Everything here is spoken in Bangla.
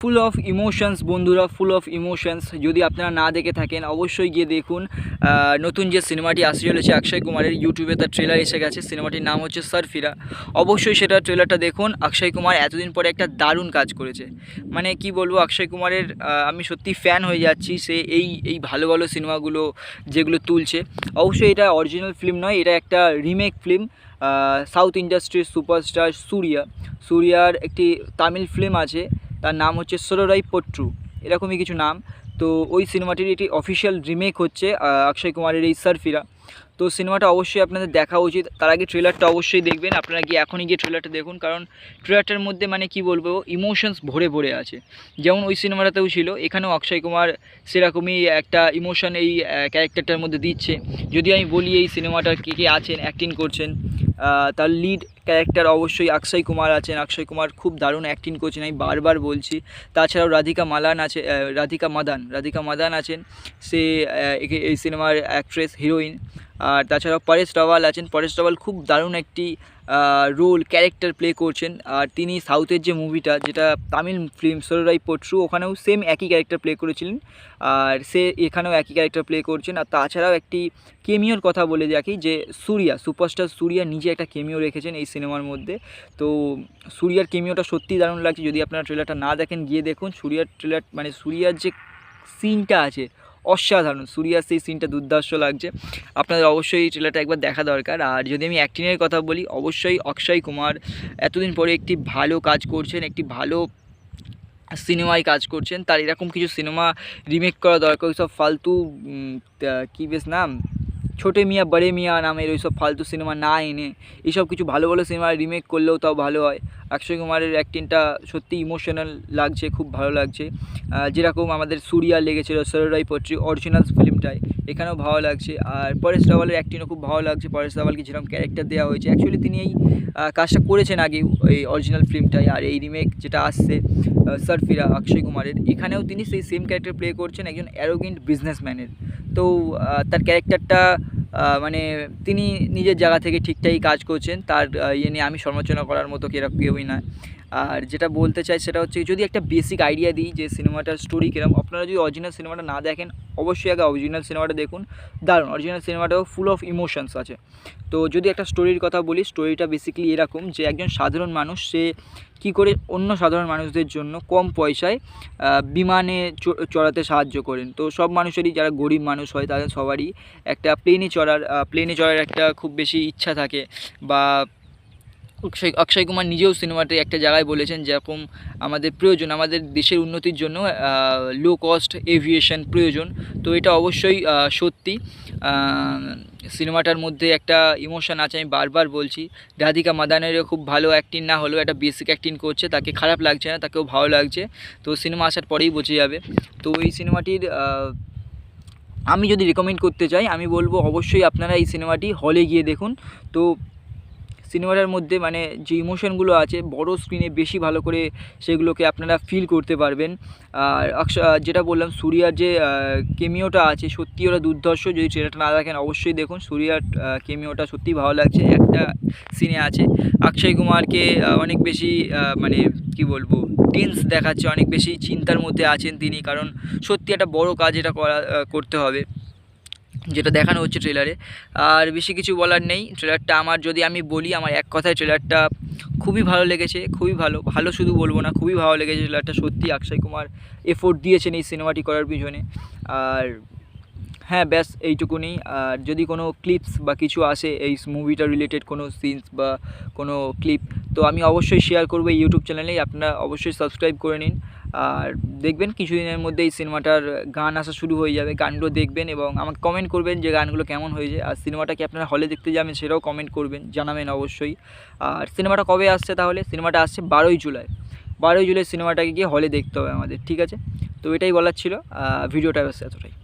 ফুল অফ ইমোশনস বন্ধুরা, ফুল অফ ইমোশনস যদি আপনারা না দেখে থাকেন অবশ্যই গিয়ে দেখুন। নতুন যে সিনেমাটি আসতে চলেছে অক্ষয় কুমারের, ইউটিউবে তার ট্রেলার এসে গেছে। সিনেমাটির নাম হচ্ছে সারফিরা। অবশ্যই সেটা ট্রেলারটা দেখুন। অক্ষয় কুমার এতদিন পরে একটা দারুণ কাজ করেছে, মানে কি বলবো, অক্ষয় কুমারের আমি সত্যি ফ্যান হয়ে যাচ্ছি। সে এই ভালো ভালো সিনেমাগুলো যেগুলো তুলছে, অবশ্যই এটা অরিজিনাল ফিল্ম নয়, এটা একটা রিমেক ফিল্ম। সাউথ ইন্ডাস্ট্রির সুপারস্টার সুরিয়ার একটি তামিল ফিল্ম আছে, তার নাম হচ্ছে সোররাই পট্টু, এরকমই কিছু নাম। তো ওই সিনেমাটির এটি অফিসিয়াল রিমেক হচ্ছে অক্ষয় কুমারের এই সারফিরা। তো সিনেমাটা অবশ্যই আপনাদের দেখা উচিত। তার আগে ট্রেলারটা অবশ্যই দেখবেন, আপনারা গিয়ে এখনই গিয়ে ট্রেলারটা দেখুন, কারণ ট্রেলারটার মধ্যে মানে কি বলবো, ইমোশনস ভরে ভরে আছে। যেমন ওই সিনেমাটাতেও ছিল, এখানেও অক্ষয় কুমার সেরকমই একটা ইমোশন এই ক্যারেক্টারটার মধ্যে দিচ্ছে। যদি আমি বলি এই সিনেমাটার কে কে আছেন, অ্যাক্টিং করছেন, তার লিড ক্যারেক্টার অবশ্যই অক্ষয় কুমার আছেন। অক্ষয় কুমার খুব দারুণ অ্যাক্টিং করছেন, আমি বারবার বলছি। তাছাড়াও রাধিকা মাদান আছেন, সে এই সিনেমার অ্যাক্ট্রেস, হিরোইন। আর তাছাড়াও পরেশ রাওয়াল আছেন। পরেশ রাওয়াল খুব দারুণ একটি রোল ক্যারেক্টার প্লে করছেন। আর তিনি সাউথের যে মুভিটা, যেটা তামিল ফিল্ম সোররাই পট্টু, ওখানেও সেম একই ক্যারেক্টার প্লে করেছিলেন, আর সে এখানেও একই ক্যারেক্টার প্লে করছেন। আর তাছাড়াও একটি কেমিওর কথা বলে রাখি, যে সুপারস্টার সুরিয়া নিজে একটা কেমিও রেখেছেন এই সিনেমার মধ্যে। তো সুরিয়ার কেমিওটা সত্যিই দারুণ লাগছে। যদি আপনারা ট্রেলারটা না দেখেন গিয়ে দেখুন। সুরিয়ার যে সিনটা আছে অসাধারণ, সুরিয়ার সেই সিনটা দুর্ধর্ষ লাগছে। আপনাদের অবশ্যই এই ট্রেলারটা একবার দেখা দরকার। আর যদি আমি অ্যাক্টিংয়ের কথা বলি, অবশ্যই অক্ষয় কুমার এতদিন পরে একটি ভালো কাজ করছেন, একটি ভালো সিনেমায় কাজ করছেন। তার এরকম কিছু সিনেমা রিমেক করা দরকার। ওই সব ফালতু কী বেশ নাম, ছোটে মিয়াঁ বড়ে মিয়াঁ নামের ওইসব ফালতু সিনেমা না এনে এইসব কিছু ভালো ভালো সিনেমা রিমেক করলেও তাও ভালো হয়। অক্ষয় কুমারের অ্যাক্টিংটা সত্যি ইমোশনাল লাগছে, খুব ভালো লাগছে। যেরকম আমাদের সুরিয়া লেগেছিলো সোররাই পট্টু অরিজিনাল ফিল্মটায়, এখানেও ভালো লাগছে। আর পরেশ রাওয়ালের অ্যাক্টিংও খুব ভালো লাগছে। পরেশ রাওয়ালকে যেরকম ক্যারেক্টার দেওয়া হয়েছে, অ্যাকচুয়ালি তিনি এই কাজটা করেছেন আগে এই অরিজিনাল ফিল্মটায়। আর এই রিমেক যেটা আসছে সারফিরা অক্ষয় কুমারের, এখানেও তিনি সেই সেম ক্যারেক্টার প্লে করছেন, একজন অ্যারোগেন্ট বিজনেসম্যানের। তো তার ক্যারেক্টারটা মানে তিনি নিজের জায়গা থেকে ঠিকঠাকই কাজ করছেন। তার ইয়ে নিয়ে আমি সমালোচনা করার মতো কেউই না। আর যেটা বলতে চাই সেটা হচ্ছে, যদি একটা বেসিক আইডিয়া দিই যে সিনেমাটার স্টোরি কীরকম, আপনারা যদি অরিজিনাল সিনেমাটা না দেখেন অবশ্যই আগে অরিজিনাল সিনেমাটা দেখুন। দারুণ, অরিজিনাল সিনেমাটাও ফুল অফ ইমোশনস আছে। তো যদি একটা স্টোরির কথা বলি, স্টোরিটা বেসিক্যালি এরকম, যে একজন সাধারণ মানুষ সে কী করে অন্য সাধারণ মানুষদের জন্য কম পয়সায় বিমানে চড়াতে সাহায্য করেন। তো সব মানুষেরই, যারা গরিব মানুষ হয় তাদের সবারই একটা প্লেনে চড়ার একটা খুব বেশি ইচ্ছা থাকে। বা অক্ষয় কুমার নিজেও সিনেমাতে একটা জায়গায় বলেছেন, যেরকম আমাদের প্রয়োজন, আমাদের দেশের উন্নতির জন্য লো কস্ট এভিয়েশন প্রয়োজন। তো এটা অবশ্যই সত্যি। সিনেমাটার মধ্যে একটা ইমোশন আছে, আমি বারবার বলছি। রাধিকা মাদানেরও খুব ভালো অ্যাক্টিং না হলেও একটা বেসিক অ্যাক্টিং করছে, তাকে খারাপ লাগছে না, তাকেও ভালো লাগছে। তো সিনেমা আসার পরেই বোঝা যাবে। তো এই সিনেমাটির আমি যদি রেকমেন্ড করতে চাই, আমি বলবো অবশ্যই আপনারা এই সিনেমাটি হলে গিয়ে দেখুন। তো সিনেমাটার মধ্যে মানে যে ইমোশনগুলো আছে বড় স্ক্রিনে বেশি ভালো করে সেগুলোকে আপনারা ফিল করতে পারবেন। আর যেটা বললাম, সুরিয়ার যে কেমিওটা আছে সত্যি ওরা দুর্ধর্ষ। যদি ট্রেলারটা না দেখেন অবশ্যই দেখুন, সুরিয়ার কেমিওটা সত্যিই ভালো লাগছে। একটা সিনে আছে অক্ষয় কুমারকে অনেক বেশি মানে কি বলবো, টেন্স দেখাচ্ছে, অনেক বেশি চিন্তার মধ্যে আছেন তিনি, কারণ সত্যি একটা বড় কাজ এটা করতে হবে, যেটা দেখানো হচ্ছে ট্রেলারে। আর বেশি কিছু বলার নেই। ট্রেলারটা যদি আমি বলি, আমার এক কথায় ট্রেলারটা খুবই ভালো লেগেছে, খুবই ভালো শুধু বলবো না, খুবই ভালো লেগেছে ট্রেলারটা। সত্যি অক্ষয় কুমার এফোর্ট দিয়েছেন এই সিনেমাটি করার পিছনে। আর হ্যাঁ, ব্যাস এইটুকুনি। আর যদি কোনো ক্লিপস বা কিছু আসে এই মুভিটা রিলেটেড, কোনো সিনস বা কোনো ক্লিপ, তো আমি অবশ্যই শেয়ার করবো এই ইউটিউব চ্যানেলেই। আপনারা অবশ্যই সাবস্ক্রাইব করে নিন। আর দেখবেন কিছুদিনের মধ্যে এই সিনেমাটার গান আসা শুরু হয়ে যাবে, গানগুলো দেখবেন এবং আমাকে কমেন্ট করবেন যে গানগুলো কেমন হয়েছে। আর সিনেমাটা কি আপনারা হলে দেখতে যাবেন সেটাও কমেন্ট করবেন, জানাবেন অবশ্যই। আর সিনেমাটা কবে আসছে তাহলে? সিনেমাটা আসছে 12ই জুলাই সিনেমাটাকে গিয়ে হলে দেখতে হবে আমাদের, ঠিক আছে? তো এটাই বলার ছিল। ভিডিওটা এতটাই।